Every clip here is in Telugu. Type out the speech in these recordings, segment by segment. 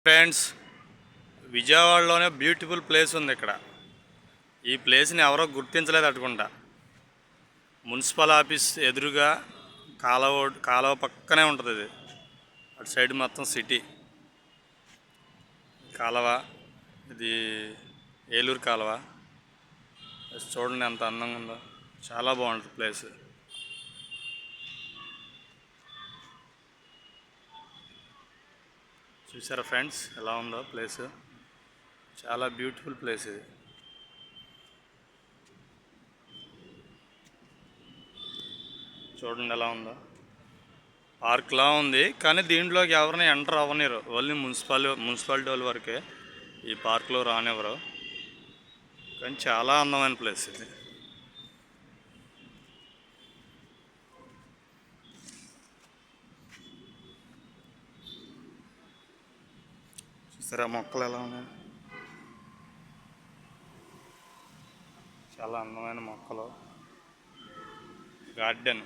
ఫ్రెండ్స్, విజయవాడలోనే బ్యూటిఫుల్ ప్లేస్ ఉంది. ఇక్కడ ఈ ప్లేస్ని ఎవరో గుర్తించలేదు అనుకుంటా. మున్సిపల్ ఆఫీస్ ఎదురుగా కాలువ పక్కనే ఉంటుంది. ఇది అటు సైడ్ మొత్తం సిటీ కాలువ. ఇది ఏలూరు కాలువ. చూడండి ఎంత అందంగా ఉందో. చాలా బాగుంటుంది ప్లేస్. చూసారా ఫ్రెండ్స్ ఎలా ఉందో ప్లేస్? చాలా బ్యూటిఫుల్ ప్లేస్ ఇది. చూడండి ఎలా ఉందో. పార్క్లా ఉంది, కానీ దీంట్లోకి ఎవరిని ఎంటర్ అవ్వనిరు. ఓన్లీ మున్సిపాలిటీ వాళ్ళ వరకే ఈ పార్క్లో రానివ్వరు. కానీ చాలా అందమైన ప్లేస్ ఇది. చూసారా మొక్కలు ఎలా ఉన్నాయి? చాలా అందమైన మొక్కలు. గార్డెన్.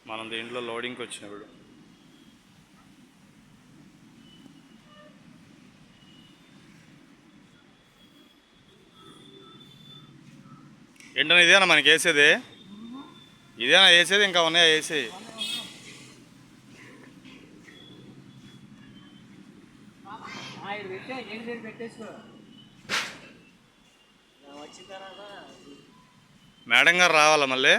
మనం దీంట్లో లోడింగ్కి వచ్చినప్పుడు ఏంటన్నా ఇదేనా మనకి వేసేది? ఇదేనా వేసేది? ఇంకా ఉన్నాయా వేసి? మేడం గారు రావాలా మళ్ళీ?